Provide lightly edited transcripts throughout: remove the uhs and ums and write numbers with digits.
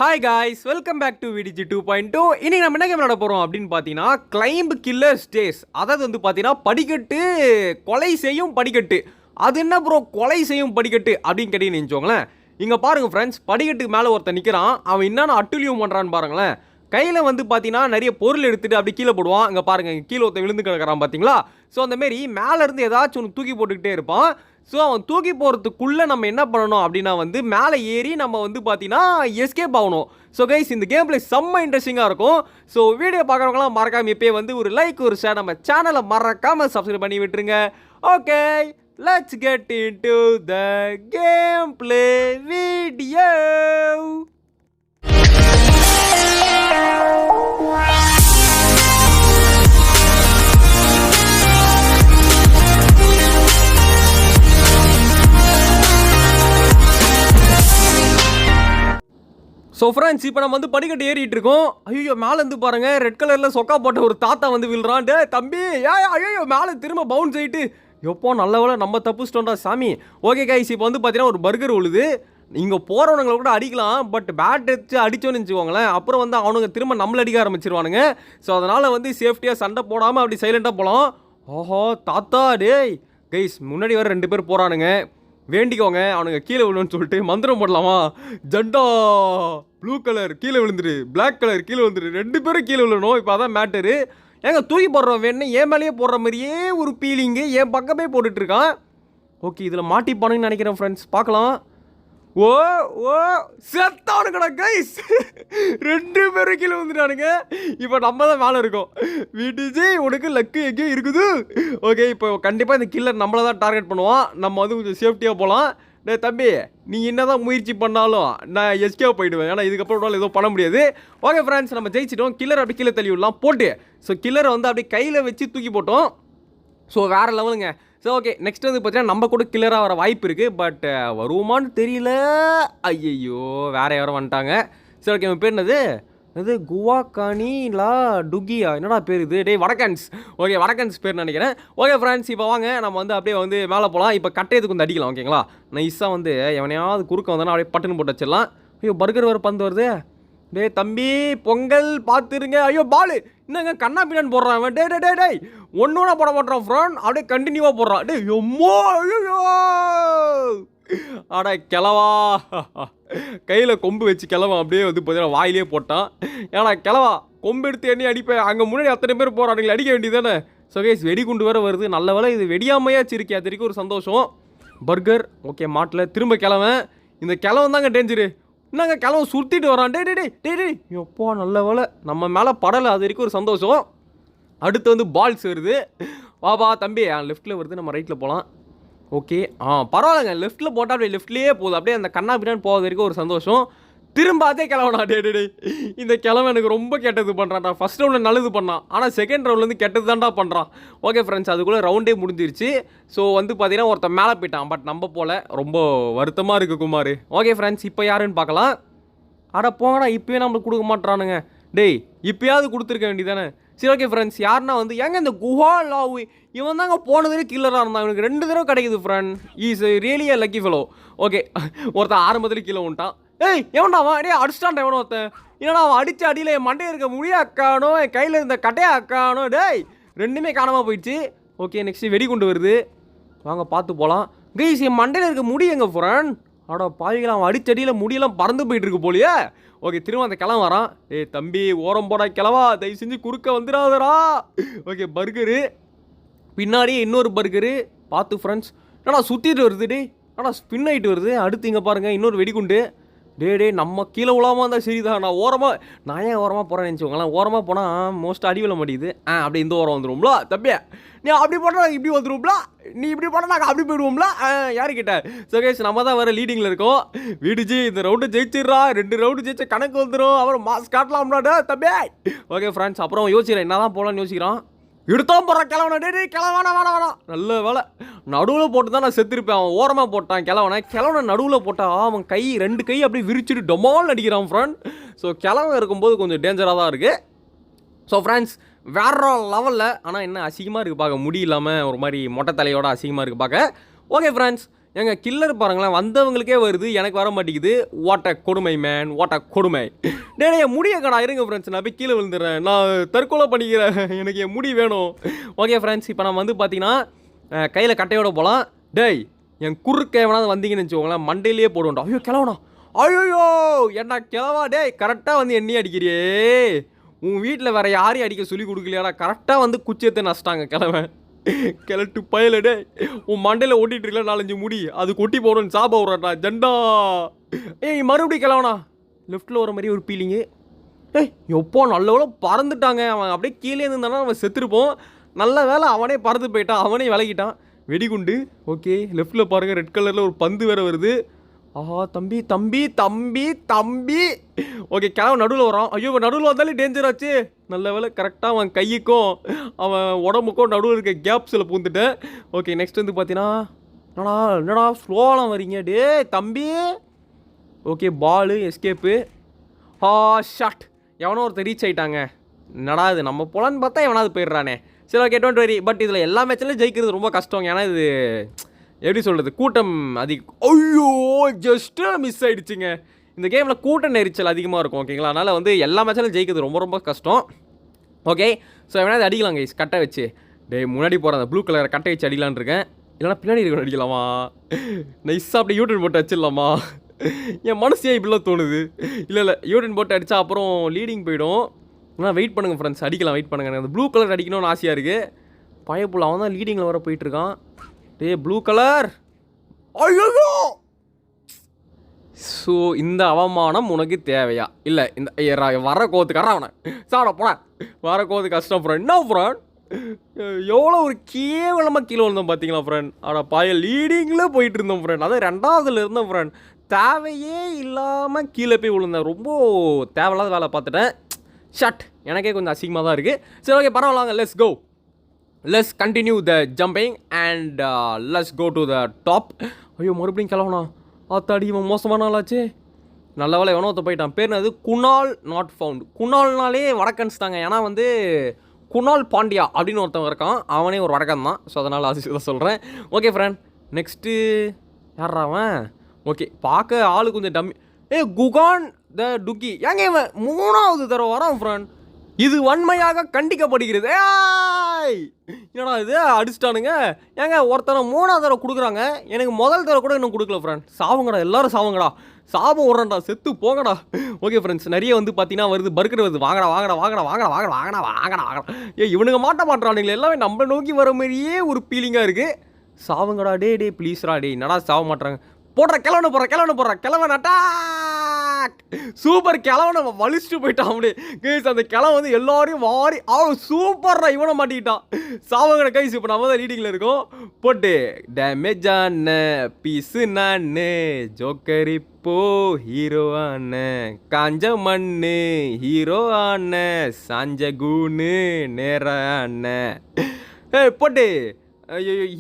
Hi guys, welcome back to விடிஜி 2.2. இன்னைக்கு நம்ம என்ன கேம் விளையாட போகிறோம் அப்படின்னு பார்த்தீங்கன்னா கிளைம்ப் கில்லர் ஸ்டேஸ். அதாவது வந்து பார்த்தீங்கன்னா படிக்கட்டு கொலை செய்யும் படிக்கட்டு. அது என்ன ப்ரோ கொலை செய்யும் படிக்கட்டு அப்படின்னு கேட்டீங்கன்னு நினச்சோங்களேன். இங்கே பாருங்கள் ஃப்ரெண்ட்ஸ், படிக்கட்டுக்கு மேலே ஒருத்தன் நிற்கிறான். அவன் என்னென்ன அட்டுலியம் பண்ணுறான்னு பாருங்களேன். கையில் வந்து பார்த்தீங்கன்னா நிறைய பொருள் எடுத்துகிட்டு அப்படி கீழே போடுவான். இங்கே பாருங்கள், கீழே ஒருத்தன் விழுந்து கிடக்கிறான் பார்த்தீங்களா. ஸோ அந்தமாரி மேலேருந்து ஏதாச்சும் ஒன்று தூக்கி போட்டுக்கிட்டே இருப்பான். ஸோ அவன் தூக்கி போகிறதுக்குள்ளே நம்ம என்ன பண்ணணும் அப்படின்னா வந்து மேலே ஏறி நம்ம வந்து பார்த்தீங்கன்னா எஸ்கேப் ஆகணும். ஸோ கைஸ், இந்த கேம் பிளே செம்ம இன்ட்ரெஸ்டிங்காக இருக்கும். ஸோ வீடியோ பார்க்குறவங்களாம் மறக்காமல் இப்போயே வந்து ஒரு லைக் ஒரு ஷேர் நம்ம சேனலை மறக்காமல் சப்ஸ்கிரைப் பண்ணி விட்டுருங்க. Okay, let's get into the game play video. So friends, இப்போ நம்ம வந்து படிக்கட்டு ஏறிட்டு இருக்கோம். ஐயோ, மேலேருந்து பாருங்கள், ரெட் கலரில் சொக்கா போட்ட ஒரு தாத்தா வந்து விழுறான். டே தம்பி, ஐயோ மேலே திரும்ப பவுன்ஸ் ஆகிட்டு எப்போ நல்ல வேலை நம்ம தப்புச்சிட்டோம்டா சாமி. ஓகே கைஸ், இப்போ வந்து பார்த்தீங்கன்னா ஒரு பர்கர் உழுது. இங்கே போகிறவனுங்களை கூட அடிக்கலாம், பட் பேட் எடுத்து அடித்தோன்னு வச்சுக்கோங்களேன், அப்புறம் வந்து அவனுங்க திரும்ப நம்மளை அடிக்க ஆரம்பிச்சிருவானுங்க. ஸோ அதனால் வந்து சேஃப்டியாக சண்டை போடாமல் அப்படி சைலண்ட்டாக போகலாம். ஓஹோ தாத்தா, டேய் கைஸ், முன்னாடி வர 2 பேர் போகிறானுங்க, வேண்டிக்கோங்க அவனுங்க கீழே விழுன்னு சொல்லிட்டு மந்திரம் போடலாமா. ஜண்டா ப்ளூ கலர் கீழே விழுந்துரு, பிளாக் கலர் கீழே விழுந்துரு, 2 பேரும் கீழே விழணும். இப்போ அதான் மேட்டரு. ஏங்க தூக்கி போடுறோம் வேணும், என் மேலேயே போடுற மாதிரியே ஒரு ஃபீலிங்கு என் பக்கமே போட்டுட்ருக்கான். ஓகே, இதில் மாட்டிப்பானுங்கன்னு நினைக்கிறேன் ஃப்ரெண்ட்ஸ், பார்க்கலாம். ஓ ஓ செத்தானுங்கடா கைஸ், 2 பேரும் கீழே வந்துட்டானுங்க. இப்போ நம்ம தான் மேலே இருக்கோம். விடிஜி உனக்கு லக்கு எங்கேயோ இருக்குது. ஓகே, இப்போ கண்டிப்பாக இந்த கில்லர் நம்மளை தான் டார்கெட் பண்ணுவான். நம்ம வந்து கொஞ்சம் சேஃப்டியாக போகலாம். டே தம்பி, நீ என்ன தான் முயற்சி பண்ணாலும் நான் எஸ்கேப் போயிடுவேன், ஏன்னா இதுக்கப்புறம் எதுவும் பண்ண முடியாது. ஓகே ஃப்ரெண்ட்ஸ், நம்ம ஜெயிச்சிட்டோம். கில்லர் அப்படி கீழே தள்ளி விடலாம் போட்டு. ஸோ கில்லரை வந்து அப்படியே கையில் வச்சு தூக்கி போட்டோம். ஸோ வேறு லெவலுங்க. ஸோ ஓகே, நெக்ஸ்ட் வந்து பார்த்தீங்கன்னா நம்ம கூட கில்லராக வர வாய்ப்பு இருக்குது, பட் வருமானு தெரியல. ஐயோ, வேறு யாரும் வந்துட்டாங்க. சரி ஓகே, பேர் என்னது இது குவாகானிலா டுகியா, என்னடா பேர் இது? டே வடக்கன்ஸ். ஓகே, வடக்கன்ஸ் பேர் நினைக்கிறேன். ஓகே ஃப்ரெண்ட்ஸ், இப்போ வாங்க நம்ம வந்து அப்படியே வந்து மேலே போகலாம். இப்போ கட்டையத்துக்கு வந்து அடிக்கலாம். ஓகேங்களா, நைஸாக வந்து எவனையாவது குறுக்க வந்தோன்னா அப்படியே பட்டுன்னு போட்டு வச்சிடலாம். ஐயோ, பர்கர் வேறு பந்து வருது. டே தம்பி, பொங்கல் பார்த்துருங்க. ஐயோ பாலு, என்னங்க கண்ணா பின்னான்னு போடுறான் அவன். டே டே டே டே ஒன்று போட மாட்டான் ஃப்ரெண்ட், அப்படியே கண்டினியூவாக போடுறான். டே எம்மோ, ஐயோ அட கிளவா, கையில் கொம்பு வச்சு கிளவா அப்படியே வந்து பார்த்தீங்கன்னா வாயிலே போட்டான். ஏன்னா கிளவா கொம்பு எடுத்து எண்ணி அடிப்பேன். அங்கே முன்னாடி அத்தனை பேர் போகிறானுங்களே, அடிக்க வேண்டியது தானே. ஸோ கைஸ், வெடிகுண்டு வேறு வருது. நல்ல வேலை இது வெடியாமையாச்சு இருக்கே, அது வரைக்கும் ஒரு சந்தோஷம். பர்கர் ஓகே, மாட்டில் திரும்ப கிளவன். இந்த கிளவன் தாங்க டேஞ்சரு. என்னங்க கிளவன் சுற்றிட்டு வரான். டே டே டே டே டே எப்போ நல்ல வேலை நம்ம மேலே படலை, அது வரைக்கும் ஒரு சந்தோஷம். அடுத்து வந்து பால்ஸ் வருது. வாபா தம்பி, லெஃப்ட்டில் வருது, நம்ம ரைட்டில் போகலாம். ஓகே, பரவாயில்லைங்க, லெஃப்ட்டில் போட்டால் அப்படியே லெஃப்ட்லேயே போகுது. அப்படியே அந்த கண்ணா பின்னான்னு போகிறது வரைக்கும் ஒரு சந்தோஷம். திரும்ப அதே கிளவனா. டே டே இந்த கிழமை எனக்கு ரொம்ப கெட்டது பண்ணுறான்டா. ஃபஸ்ட் ரவுண்டில் நல்லது பண்ணான், ஆனால் செகண்ட் ரவுண்ட்லேருந்து கெட்டது தான்டா பண்ணுறான். ஓகே ஃப்ரெண்ட்ஸ், அதுக்குள்ளே ரவுண்டே முடிஞ்சிருச்சு. ஸோ வந்து பார்த்தீங்கன்னா ஒருத்தன் மேலே போயிட்டான், பட் நம்ம போல் ரொம்ப வருத்தமாக இருக்குது குமார். ஓகே ஃப்ரெண்ட்ஸ், இப்போ யாருன்னு பார்க்கலாம். அட போங்கடா, இப்போயே நம்மளுக்கு கொடுக்க மாட்டானுங்க. டேய் இப்போயாவது கொடுத்துருக்க வேண்டியதானே. சரி ஓகே ஃப்ரெண்ட்ஸ், யாருன்னா வந்து ஏங்க இந்த குஹா லாவு இவன் தாங்க போனதே கில்லராக இருந்தான். இவனுக்கு 2 தடவை கிடைக்குது friend. Is really a lucky fellow. Okay, ஒருத்தன் ஆரம்பத்தில் கீழே வந்துட்டான். ஏய் எவன்டா அவன்? டே அடிச்சிட்டான்டா எவனோ ஒருத்தன். ஏன்னா அவன் அடித்த அடியில் என் மண்டையை இருக்க முடிய அக்கானோ, என் கையில் இருந்த கட்டையை அக்கானோ. டேய் 2மே காணாமல் போயிடுச்சு. ஓகே, நெக்ஸ்ட்டு வெடி கொண்டு வருது, வாங்க பார்த்து போகலாம். கைஸ், என் மண்டையில் இருக்க முடி எங்க ஃப்ரெண்ட்? அடோ பாவிக்கலாம், அவன் அடிச்சடியில் முடியெல்லாம் பறந்து போயிட்டு இருக்கு போலியே. ஓகே, திரும்ப அந்த கிளம்ப வரான். ஏய் தம்பி, ஓரம் போடா கிளவா, தயவு செஞ்சு குறுக்க வந்துடாதரா. ஓகே, பர்கரு பின்னாடியே இன்னொரு பர்கரு பார்த்து ஃப்ரெண்ட்ஸ். ஏன்னா சுற்றிட்டு வருது. டே ஆனால் ஸ்பின் ஆகிட்டு வருது. அடுத்து இங்கே பாருங்கள், இன்னொரு வெடிகுண்டு. டே நம்ம கீழே விழாமல் இருந்தால் சரிதான். நான் ஏன் ஓரமாக போகிறேன்னு நினச்சிக்கோங்களேன். ஓரமாக போனால் மோஸ்ட்டாக அடி விழ மாட்டேங்குது. அப்படியே இந்த ஓரம் வந்துடுவோம்ல தம்பியா. நீ அப்படி போட்டால் நாங்கள் இப்படி வந்துடுவோம்ல, நீ இப்படி போட்டால் நாங்கள் அப்படி போயிடுவோம்ல. யாருக்கிட்ட? ஸோ கைஸ், நம்ம தான் வேறு லீடிங்கில் இருக்கோம். வீடுஜி இந்த ரவுண்டு ஜெயிச்சிடுறா, 2 ரவுண்டு ஜெயிச்ச கணக்கு வந்துடும். அப்புறம் மாஸ் காட்டலாம்டா தம்பி. ஓகே ஃப்ரெண்ட்ஸ், அப்புறம் யோசிக்கிறேன் என்ன தான் போகலான்னு யோசிக்கிறான். எடுத்தான் போடுறான் கிளவனை. டே கிளவானா வேணாம். நல்ல வேலை நடுவில் போட்டு தான் நான் செத்துருப்பேன். அவன் ஓரமாக போட்டான் கிளவனை நடுவில் போட்டால் அவன் 2 கை அப்படியே விரிச்சுட்டு டொமால் அடிக்கிறான் ஃப்ரெண்ட். ஸோ கிளவன் இருக்கும்போது கொஞ்சம் டேஞ்சராக தான் இருக்குது. ஸோ ஃப்ரெண்ட்ஸ், வேற லெவலில். ஆனால் என்ன அசிங்கமாக இருக்குது பார்க்க, முடி இல்லாமல் ஒரு மாதிரி மொட்டை தலையோட அசிங்கமாக இருக்குது பார்க்க. ஓகே ஃப்ரெண்ட்ஸ், ஏங்க கில்லர் பாருங்களேன், வந்தவங்களுக்கே வருது, எனக்கு வர மாட்டேங்குது. வாட் அ கொடுமை மேன், வாட் அ கொடுமை. டேய் என் முடிய கடா, இருங்க ஃப்ரெண்ட்ஸ், நான் போய் கீழே விழுந்துடுறேன், நான் தற்கொலை பண்ணிக்கிறேன், எனக்கு என் முடி வேணும். ஓகே ஃப்ரெண்ட்ஸ், இப்போ நம்ம வந்து பார்த்தீங்கன்னா கையில் கட்டையோட போகலாம். டேய் என் குறுக்க எவனாவது வந்தீங்கன்னு வச்சுக்கோங்களேன், மண்டையிலேயே போடுவோம்டா. ஐயோ கிளவனா, ஐயோ என்ன கிளவா, டேய் கரெக்டாக வந்து என்னையே அடிக்கிறியே. உன் வீட்டில் வேறு யாரையும் அடிக்க சொல்லி கொடுக்கலையாடா, கரெக்டாக வந்து குச்சியத்தை நஷ்டாங்க கிளவன். கிளட்டு பயலடே, உன் மண்டையில் ஓட்டிட்டு இருக்கல 4-5 முடி, அது கொட்டி போகணும்னு சாப விட்றாடா ஜெண்டா. ஏய் மறுபடியும் கிளவனா, லெஃப்ட்டில் வர மாதிரி ஒரு பீலிங்கு. ஏய் எப்போ நல்ல பறந்துட்டாங்க, அவன் அப்படியே கீழே இருந்தானா அவன் செத்துருப்போம். நல்ல வேலை அவனே பறந்து போயிட்டான், அவனே விலகிட்டான். வெடிகுண்டு. ஓகே லெஃப்ட்டில் பாருங்கள், ரெட் கலரில் ஒரு பந்து வேறு வருது. ஆஹா தம்பி தம்பி தம்பி தம்பி. ஓகே கிளவன் நடுவில் வரான். ஐயோ நடுவில் வந்தாலே டேஞ்சர் ஆச்சு. நல்ல வேலை கரெக்டாக அவன் கைக்கும் அவன் உடம்புக்கும் நடுவில் இருக்க கேப்ஸில் பூந்துட்டேன். ஓகே நெக்ஸ்ட் வந்து பார்த்தீங்கன்னா, என்னடா ஸ்லோலாம் வரீங்க டே தம்பி. Okay ball escape. ஷாட். எவனோ ஒருத்தர் ரீச் ஆகிட்டாங்க. என்னடா இது நம்ம போலான்னு பார்த்தா எவனாவது போயிடுறானே. சரி ஓகே டோன்ட் வெரி. பட் இதில் எல்லா மேட்ச்லையும் ஜெயிக்கிறது ரொம்ப கஷ்டம். ஏன்னா இது எப்படி சொல்கிறது, கூட்டம் அதிகம். ஐயோ ஜஸ்ட்டு மிஸ் ஆகிடுச்சிங்க. இந்த கேமில் கூட்ட நெரிச்சல் அதிகமாக இருக்கும் ஓகேங்களா. அதனால் வந்து எல்லா மேட்ச்லையும் ஜெயிக்கிறது ரொம்ப ரொம்ப கஷ்டம். ஓகே ஸோ எவனாவது அடிக்கலாம் கைஸ் கட்டை வச்சு. டே முன்னாடி போகிற அந்த ப்ளூ கலரை கட்டை வச்சு அடிக்கலான்னு இருக்கேன். இல்லைனா பின்னாடி இருக்கணும் அடிக்கலாமா, நைஸாக அப்படி யூடியூன் போட்டு வச்சிடலாமா. என் மனசு ஏன் இப்படிலாம் தோணுது. இல்லை யூடியூன் போட்டு அடித்தா அப்புறம் லீடிங் போயிடும். ஆனால் வெயிட் பண்ணுங்கள் ஃப்ரெண்ட்ஸ், அடிக்கலாம் வெயிட் பண்ணுங்கள். அந்த ப்ளூ கலர் அடிக்கணும்னு ஆசையாக இருக்குது. பயப்புள்ள அவன் தான் லீடிங்கில் வர போயிட்டுருக்கான். டே ப்ளூ கலர். ஐயோ ஸோ இந்த அவமானம் உனக்கு தேவையா? இல்லை இந்த வர கோவத்துக்காரன் அவனை சாப்பிட போனேன். வர கோவத்துக்கு கஷ்டம் ஃப்ரெண்ட். என்ன ஃப்ரெண்ட் எவ்வளோ ஒரு கேவலமாக கீழே வந்தோம் பார்த்தீங்களா ஃப்ரெண்ட். ஆனால் பாய லீடிங்கில் போயிட்டு இருந்தோம் ஃப்ரெண்ட். அதான் 2வதுல இருந்தோம் ஃப்ரெண்ட். தேவையே இல்லாமல் கீழே போய் விழுந்தேன். ரொம்ப தேவையில்லாத வேலை பார்த்துட்டேன். ஷட் எனக்கே கொஞ்சம் அசிங்கமாக தான் இருக்குது. சரி ஓகே பரவாயில்லாங்க, let's go. Let's continue the jumping and let's go to the top. ஐயோ மறுபடியும் கிளவனா, ஆத்தாடி இவன் மோசமான ஆளாச்சு. நல்ல வேலை எவனோ ஒருத்த போயிட்டான். பேர் அது குணால் நாட் ஃபவுண்ட். குணால்னாலே வடக்கன்ஸ் தாங்க. ஏன்னா வந்து குணால் பாண்டியா அப்படின்னு ஒருத்தவங்க இருக்கான், அவனே ஒரு வடக்கன் தான். ஸோ அதனால் அது தான் சொல்கிறேன். ஓகே ஃப்ரெண்ட் நெக்ஸ்ட்டு யாரா அவன். ஓகே பார்க்க ஆளு கொஞ்சம் டம்மி. குகான் த டுக்கி. ஏங்க இவன் 3வது தடவை வரான் ஃப்ரெண்ட். இது வன்மையாக கண்டிக்கப்படுகிறது. என்னடா இது அடிச்சிட்டானுங்க. ஏங்க ஒருத்தனை 3வது தடவை கொடுக்குறாங்க, எனக்கு முதல் தடவை கூட இன்னும் கொடுக்கல ஃப்ரெண்ட். சாவுங்கடா எல்லாரும் சாவுங்கடா, சாபம் விட்றேன்டா, செத்து போங்கடா. ஓகே ஃப்ரெண்ட்ஸ் நிறைய வந்து பார்த்தீங்கன்னா வருது, பர்கர் வருது. வாங்கடா வாங்கடா வாங்கடா வாங்கடா வாங்கடா வாங்கடா வாங்கடா வாங்கடா. இவனுங்க மாட்ட மாட்டானுங்களே, எல்லாமே நம்ம நோக்கி வர மாதிரியே ஒரு ஃபீலிங்காக இருக்குது. சாவுங்கடா டே டே ப்ளீஸ்ரா டே. என்னடா சாவ மாட்டுறாங்க. போடுற கிளவனை போடுற கிளவன் அட்டாக். சூப்பர் கிளவனை வலிச்சுட்டு போயிட்டான் அப்படியே கைஸ். அந்த கிளவன் வந்து எல்லாரையும் வாரி அவன் சூப்பர்ரா இவனை மாட்டிக்கிட்டான். சாவங்கட கைஸ். இப்போ நம்ம தான் லீடிங்கில் இருக்கோம். போட்டு டேமேஜ் ஆன பீஸு நான் ஜோக்கர் இப்போ ஹீரோ ஆன, காஞ்ச மண்ணு ஹீரோ ஆன, சாஞ்ச கூனு நேரான. போட்டு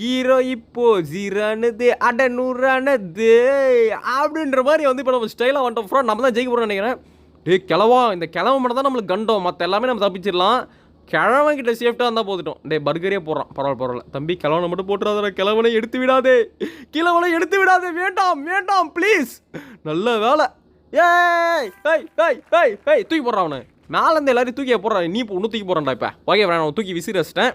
ஹீரோ இப்போ 0 அட 100 அப்படின்ற மாதிரி வந்து இப்போ நம்ம ஸ்டைலாக வந்துட்டோம் ஃப்ரெண்ட். நம்ம தான் ஜெயிக்க போகிறோம்னு நினைக்கிறேன். கிளவா, இந்த கிழவன் மட்டும் தான் நம்மளுக்கு கண்டோம், மற்ற எல்லாமே நம்ம தப்பிச்சிடலாம். கிழவன் கிட்ட சேஃப்டாக இருந்தால் போதுட்டோம். பர்கரே போடுறான், பரவாயில்ல தம்பி. கிழவனை மட்டும் போட்டுறாத, கிழவனை எடுத்து விடாதே, கிழவனை எடுத்து விடாதே, வேண்டாம் வேண்டாம் ப்ளீஸ். நல்ல வேலை. ஏய் தூக்கி போடுறான் அவனை மேலேருந்து. எல்லாரையும் தூக்கி போடுறான். நீ இப்போ ஒன்று தூக்கி போடுறான்டா. இப்போ ஓகே நான் தூக்கி விசிறச்சிட்டேன்.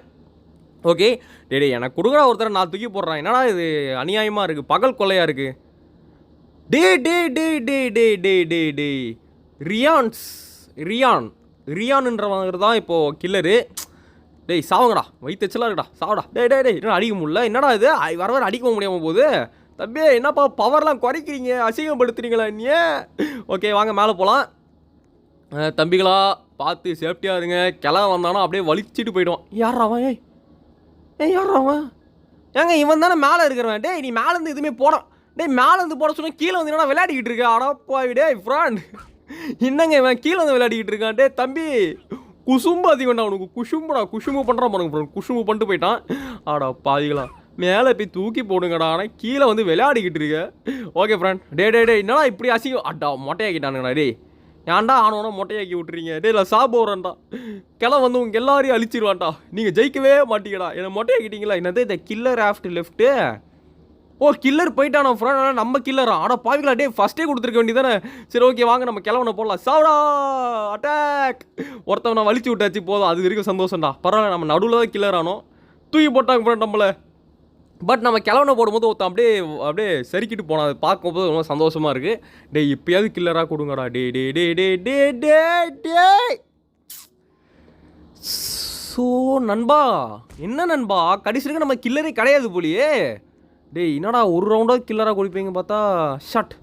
ஓகே டே எனக்கு கொடுக்குற ஒருத்தர நான் தூக்கி போடுறான். என்னடா இது அநியாயமாக இருக்குது, பகல் கொள்ளையாக இருக்குது. டே டே டே டே டே டே டே டே ரியான்ன்றவங்க தான் இப்போது கில்லரு. டேய் சாவுங்கடா, வயிற்றுச்சலாக இருக்குடா, சாவடா. டே என்ன அடிக்க முடியல. என்னடா இது வர அடிக்க முடியாமல் போகுது. தம்பி என்னப்பா பவர்லாம் குறைக்கிறீங்க, அசிங்கப்படுத்துறீங்களா நீ. ஓகே வாங்க மேலே போகலாம். தம்பிகளா பார்த்து சேஃப்டியாக இருங்க. கிளம்ப வந்தானோ அப்படியே வலிச்சிட்டு போயிடுவான். யாராவன் யாராவன். ஏங்க இவன் தானே மேலே இருக்கிறவன். டே நீ மேலேருந்து எதுவுமே போடான். டேய் மேலேருந்து போட சொன்னால் கீழே வந்து என்னடா விளையாடிக்கிட்டு இருக்கேன். அடப்பாவி டே ஃப்ரெண்ட், என்னங்க இவன் கீழே வந்து விளையாடிக்கிட்டு இருக்கான். டே தம்பி குசும்பு அதிகம்டா உனக்கு. குசும்பு பண்ணுறான் பாருங்க ஃப்ரெண்ட். குசும்பு பண்ணிட்டு போயிட்டான். ஆடா பாதிகளா மேலே போய் தூக்கி போடுங்கடா. ஆனால் கீழே வந்து விளையாடிக்கிட்டு இருக்க. Okay friend. டே என்னடா இப்படி அசிங்கம். அட்டா மொட்டையாக்கிட்டானுங்கடா. டே ஏன்டா ஆனோன்னா மொட்டையாக்கி விட்டுறீங்க. டே இல்லை சாப்பிட்றேன்டா. கிளை வந்து உங்கள் எல்லாரையும் அழிச்சிருவான்டா. நீங்கள் ஜெயிக்கவே மாட்டீங்கடா. என்னை மொட்டையாக்கிட்டீங்களா. என்னது இந்த கில்லர் ஆஃப்ட் லெஃப்ட்டு. ஓ கில்லர் போயிட்டானா ஃப்ரெண்ட், நம்ம கில்லரா? ஆனால் பாவிகளா டே ஃபஸ்ட்டே கொடுத்துருக்க வேண்டியதானே. சரி ஓகே வாங்க நம்ம கிளவனை போடலாம். சாவடா அட்டாக். ஒருத்தவனை வலிச்சு விட்டாச்சு போதும், அது வரைக்கும் சந்தோஷம்டா. பரவாயில்ல நம்ம நடுவில் தான் கில்லர் ஆனோம், தூக்கி போட்டாங்க ஃப்ரெண்ட் நம்மளை. பட் நம்ம கிளவனை போடும்போது ஒருத்தன் அப்படியே அப்படியே சரிக்கிட்டு போனான், அது பார்க்கும்போது ரொம்ப சந்தோஷமாக இருக்குது. டே இப்போயாவது கில்லராக கொடுங்கடா. டே டே டே டே டே டே டே. ஸோ நண்பா என்ன நண்பா, கடைசிக்கு நம்ம கில்லரே கிடையாது போலியே. டேய் என்னடா ஒரு ரவுண்டாக கில்லராக கொடுப்பீங்க பார்த்தா ஷட்.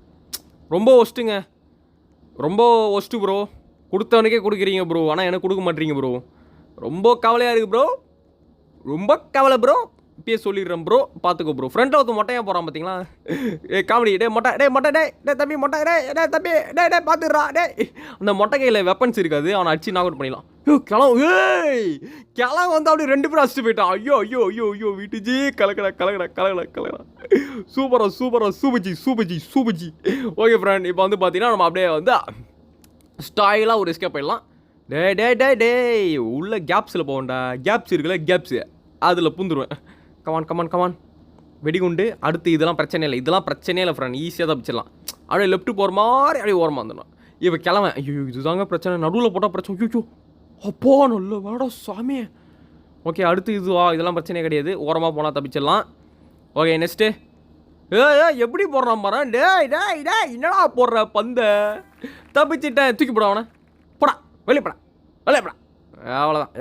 ரொம்ப ஒஸ்ட்டுங்க, ரொம்ப ஒஸ்ட்டு ப்ரோ. கொடுத்தவனுக்கே கொடுக்குறீங்க ப்ரோ, ஆனால் எனக்கு கொடுக்க மாட்டீங்க ப்ரோ. ரொம்ப கவலையாக இருக்குது ப்ரோ, ரொம்ப கவலை ப்ரோ. இப்பயே சொல்லிடுறேன் ப்ரோ, பார்த்துக்கோ ப்ரோ. ஃப்ரெண்டில் ஒருத்தர் மொட்டையாக போகிறான் பார்த்தீங்களா? ஏ காமெடி. டே மொட்டை, டே மொட்டை, டே டே தம்பி மொட்டை, டே தம்பி, டே டே பார்த்துடுறா டே. அந்த மொட்டை கையில் வெப்பன்ஸ் இருக்காது, அவனை அடிச்சு நாக் அவுட் பண்ணிடலாம். ஏய் கிளம் வந்து அப்படி 2 பேரும் அடிச்சுட்டு போயிட்டான். ஐயோ ஐயோ ஐயோ ஐயோ வீட்டுஜி கலக்கடா கலக்கடா கலக்கடா கலக்கடா. சூப்பரா சூப்பரா சூப்பர்ஜி சூப்பர்ஜி சூப்பர்ஜி. ஓகே ஃப்ரெண்ட், இப்போ வந்து பார்த்தீங்கன்னா நம்ம அப்படியே வந்து ஸ்டைலாக ஒரு எஸ்கேப் போயிடலாம். டே டே டே டே உள்ள கேப்ஸில் போகண்டா, கேப்ஸ் இருக்குல்ல கேப்ஸு, அதில் புந்துருவேன். Come on come on come on. வெடிகுண்டு. அடுத்து இதெல்லாம் பிரச்சனை இல்லை, இதெல்லாம் பிரச்சனையே இல்லை ஃப்ரெண்ட், ஈஸியாக தான் பிடிச்சிடலாம். அப்படியே லெஃப்ட்டு போகிற மாதிரி அப்படியே ஓரமாக வந்துடணும். இப்போ கிளம்பேன். ஐயோ இதுதாங்க பிரச்சனை, நடுவில் போட்டால் பிரச்சனை. ஐயோ அப்போ நல்ல வேடா சாமி. ஓகே அடுத்து இதுவா, இதெல்லாம் பிரச்சனையே கிடையாது, ஓரமாக போனால் தப்பிச்சிடலாம். Okay next. எப்படி போடுறான் பாரு. டேய் டேய் டேய் என்னடா போடுற பந்தை. தப்பிச்சிட்டேன், தூக்கி போட அவனை. போடா வெளியப்படா வெளியப்படா. அவ்வளோதான்.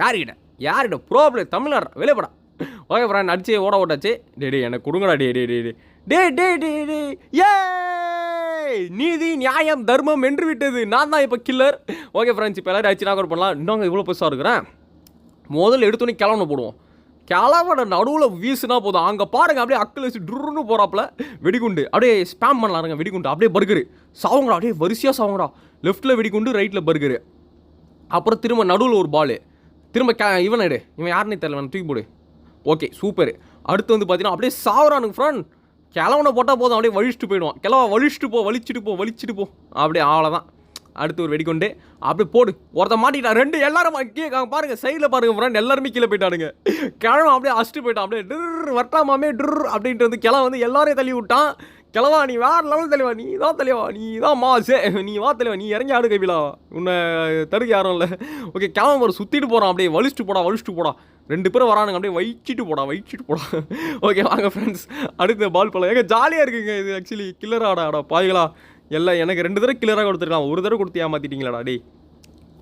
யார்கிட்ட ப்ராப்ளம் தமிழ்நாடு வெளியப்படா. ஓகே ஃப்ரெண்ட் அடிச்சு ஓட ஓட்டாச்சு. டே டே எனக்கு கொடுங்கடா. டே டே டே டே டே டே டே டே ஏ நீதி நியாயம் தர்மம் வென்று விட்டது, நான் தான் இப்போ கில்லர். ஓகே ஃப்ரெண்ட்ஸ் இப்போ எல்லாரும் அடிச்சு நாக் பண்ணலாம். இன்னும் இவ்வளோ பெருசாக இருக்கிறேன். முதல்ல எடுத்தோன்னே கிளவனை போடுவோம். கிளவனை நடுவில் வீசுனா போதும், அங்கே பாருங்க அப்படியே அக்கில் வச்சு ட்ருன்னு போகிறாப்புல. வெடிகுண்டு அப்படியே ஸ்பேம் பண்ணலாருங்க. வெடிகுண்டு அப்படியே பர்கரு சாவுங்கடா, அப்படியே வரிசையாக சாவுங்கடா. லெஃப்ட்டில் வெடிகுண்டு, ரைட்டில் பர்கரு. அப்புறம் திரும்ப நடுவில் ஒரு பால். திரும்ப இவன் எடு, இவன் யாருன்னே தெரியல, தூக்கி போடு. Okay super. அடுத்து வந்து பார்த்தீங்கன்னா அப்படியே சாவரானுங்க ஃப்ரெண்ட். கிளவனை போட்டால் போதும், அப்படியே வலிச்சுட்டு போயிடுவான். கிளவா வலிச்சுட்டு போ வலிச்சுட்டு போ அப்படியே அவ்வளோதான். அடுத்து ஒரு வெடிக்கொண்டு அப்படியே போடு. ஒருத்த மாட்டிட்டா, 2 எல்லாரும் பாருங்கள் சைடில் பாருங்கள் ஃப்ரெண்ட், எல்லாருமே கீழே போயிட்டானுங்க. கிழமை அப்படியே அடிச்சுட்டு போயிட்டான். அப்படியே ட்ரு வரட்டாமே ட்ரு அப்படின்ட்டு வந்து கிளவன் வந்து எல்லாரையும் தள்ளி விட்டான். கிளவா நீ வேறு லெவல் தலைவா, நீ தான் தலைவா, நீ தான் மாசே, நீ வா தலைவா, நீ இறங்கி ஆடு கைவிலா, உன்னை தடுக்க யாரும் இல்லை. ஓகே கிளவன் ஒரு சுற்றிட்டு போகிறான். அப்படியே வலிச்சுட்டு போடா. 2 பேரும் வரானுங்க, அப்படியே வயிச்சிட்டு போடா. ஓகே வாங்க ஃப்ரெண்ட்ஸ் அடுத்த பால் போல. ஏங்க ஜாலியாக இருக்குங்க இது. ஆக்சுவலி கில்லர் ஆடா பாய்களா எல்லாம். எனக்கு 2 தடவை கில்லராக கொடுத்துருக்கலாம், ஒரு தடவை கொடுத்து ஏமாற்றிட்டீங்களாடா டே.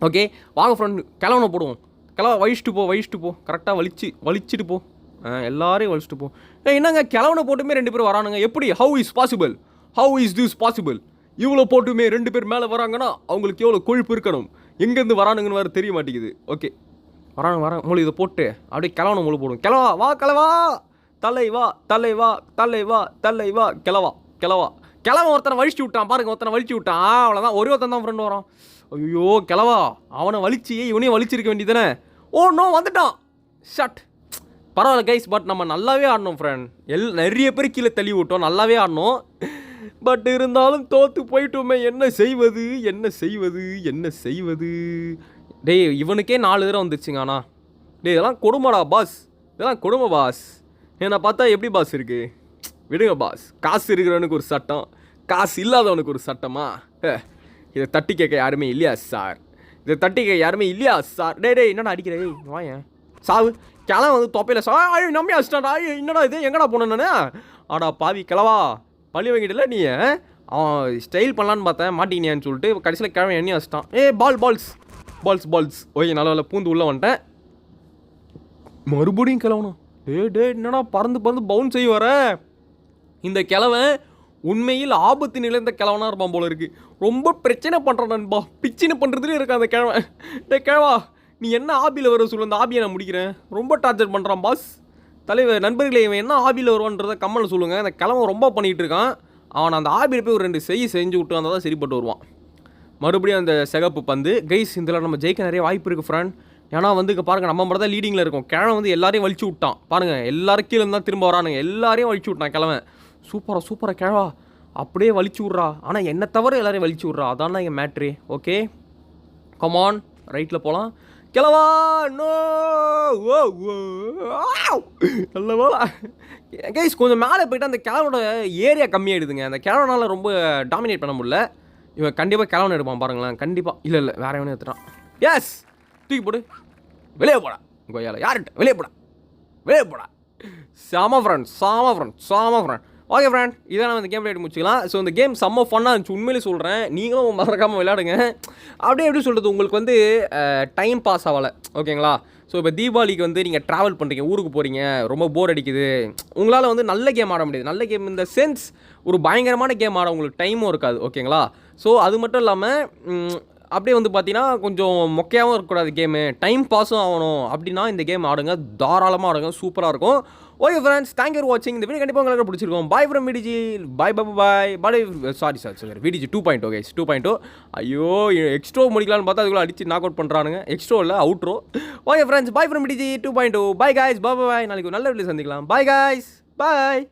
ஓகே வாங்க ஃப்ரெண்ட் கிளவனை போடுவோம். கிளவ வலிச்சுட்டு போ கரெக்டாக வலிச்சுட்டு போ. எல்லாரையும் வலிச்சுட்டு போ. என்னங்க கிளவனை போட்டுமே 2 பேர் வரானுங்க, எப்படி? How is this possible? இவ்வளோ போட்டுமே 2 பேர் மேலே வராங்கன்னா அவங்களுக்கு எவ்வளோ கொழுப்பு இருக்கணும், எங்கேருந்து வரானுங்கன்னு வேறு தெரிய மாட்டேங்குது. ஓகே வராங்க மூளை இதை போட்டு அப்படியே கிளவனை மூளை போடும். கிளவா தலைவா கிளவன் ஒருத்தனை வலிச்சு விட்டான் பாருங்க, அவ்வளோதான். ஒருத்தன் தான் ஃப்ரெண்ட் வரான். ஐயோ கிளவா அவனை வலிச்சு இவனையும் வலிச்சிருக்க வேண்டியதானே. ஓ நோ வந்துட்டான். ஷட். பரவாயில்ல கைஸ், பட் நம்ம நல்லாவே ஆடணும் ஃப்ரெண்ட். நிறைய பேர் கீழே தள்ளி விட்டோம், நல்லாவே ஆடணும். பட் இருந்தாலும் தோற்று போயிட்டோமே, என்ன செய்வது. டேய் இவனுக்கே 4 தடவை வந்துருச்சுங்க. ஆனால் டேய் இதெல்லாம் கொடுமைடா பாஸ், இதெல்லாம் கொடுமை பாஸ். என்னை பார்த்தா எப்படி பாஸ் இருக்குது? விடுங்க பாஸ். காசு இருக்கிறவனுக்கு ஒரு சட்டம், காசு இல்லாதவனுக்கு ஒரு சட்டமா? இதை தட்டி கேட்க யாருமே இல்லையா சார்? டே என்னடா அடிக்கிற? வாயேன் சாவு. கிளவன் வந்து தொப்பையில் நம்பி அடிச்சிட்டான்டா. என்னடா இது, எங்கடா போனேன் நான்? ஆடா பாவி கிளவா, பள்ளி வாங்கிட்டல நீ. அவன் ஸ்டைல் பண்ணலான்னு பார்த்தேன், மாட்டிக்கினியான்னு சொல்லிட்டு கடைசியில் கிழமை எண்ணி வச்சிட்டான். பால்ஸ். ஓகே நல்ல பூந்து உள்ளே வந்துட்டேன். மறுபடியும் கிளவணும். டே என்னடா பறந்து பவுன் செய்ய வர. இந்த கிழவன் உண்மையில் ஆபத்து நிலைந்த கிழவனாக இருப்பான் போல இருக்குது. ரொம்ப பிரச்சனை பண்ணுறான் நண்பா, பிச்சின்னு பண்ணுறதுலேயே இருக்கான் அந்த கிழவன். டே கிழவா நீ என்ன ஆபியில் வர சொல்லு, அந்த ஆபியை நான் முடிக்கிறேன். ரொம்ப டார்ச்சர் பண்ணுறான் பாஸ். தலைவர் நண்பர்களே, இவன் என்ன ஆபியில் வருவான்றதை கம்மலில் சொல்லுங்கள். அந்த கிழவன் ரொம்ப பண்ணிகிட்டு இருக்கான். அவன் அந்த ஆபியில் போய் ஒரு 2 செஞ்சு விட்டு வந்தால் தான் சரிப்பட்டு வருவான். மறுபடியும் அந்த சிகப்பு பந்து. கைஸ் இதில் நம்ம ஜெயிக்க நிறைய வாய்ப்பு இருக்குது ஃப்ரெண்ட். ஏன்னா வந்து இங்கே பாருங்கள் நம்ம மட்டும் தான் லீடிங்கில் இருக்கும். கிழவன் வந்து எல்லாரையும் வலிச்சு விட்டான் பாருங்கள், எல்லாரும் கீழே தான் திரும்ப வரானுங்க, எல்லாரையும் வலிச்சு விட்டான் கிழவன். சூப்பராக கிழவா அப்படியே வலிச்சு விட்றா. ஆனால் என்ன தவிர எல்லாரையும் வலிச்சு விட்றா, அதான் இங்கே மேட்ரு. ஓகே கமான் ரைட்டில் போகலாம். கிளவா நோ ஓ ஓ நல்ல வேலை கைஸ். கொஞ்சம் மேலே போயிட்டு அந்த கிழவனோட ஏரியா கம்மியாயிடுதுங்க. அந்த கிழவனால ரொம்ப டாமினேட் பண்ண முடியல. இவன் கண்டிப்பாக கிழவன் எடுப்பான் பாருங்களேன். கண்டிப்பாக இல்லை வேற எவனே எடுத்துட்டான். எஸ் தூக்கி போடு, வெளியே போடா கொய்யால, யார்கிட்ட வெளியே போடா. சாம ஃப்ரெண்ட். ஓகே ஃப்ரெண்ட், இதை நம்ம இந்த கேம் விளையாடி முடிச்சுக்கலாம். ஸோ இந்த கேம் செம்ம ஃபன்னாக இருந்துச்சு, உண்மையிலே சொல்கிறேன். நீங்களும் மறக்காமல் விளையாடுங்க. அப்படியே எப்படி சொல்கிறது, உங்களுக்கு வந்து டைம் பாஸ் ஆகலை, ஓகேங்களா? ஸோ இப்போ தீபாவளிக்கு வந்து நீங்கள் ட்ராவல் பண்ணுறீங்க, ஊருக்கு போகிறீங்க, ரொம்ப போர் அடிக்குது, உங்களால் வந்து நல்ல கேம் ஆட முடியாது. நல்ல கேம் இந்த சென்ஸ் ஒரு பயங்கரமான கேம் ஆட உங்களுக்கு டைமும் இருக்காது, ஓகேங்களா? ஸோ அது மட்டும் இல்லாமல் அப்படியே வந்து பார்த்தீங்கன்னா கொஞ்சம் மொக்கையாகவும் இருக்கக்கூடாது கேமு, டைம் பாஸும் ஆகணும் அப்படின்னா இந்த கேம் ஆடுங்க, தாராளமாக ஆடுங்க, சூப்பராக இருக்கும். Okay friends, thank you for வாட்சிங். இந்த வீடியோ கண்டிப்பாக உங்களுக்கு பிடிச்சிருக்கும். பாய் from VDG. Bye. Sorry VDG 2.0 guys, 2.0. ஐயோ எக்ஸ்ட்ரோ முடிக்கலான்னு பார்த்தா அதுக்குள்ள அடிச்சு நாக் அவுட் பண்ணுறானுங்க. எக்ஸ்ட்ரோ இல்லை, outro. Okay friends, bye from VDG 2.0. Bye guys, bye. நாளைக்கு ஒரு நல்ல வீடியோ சந்திக்கலாம். பாய் காய்ஸ், பாய்.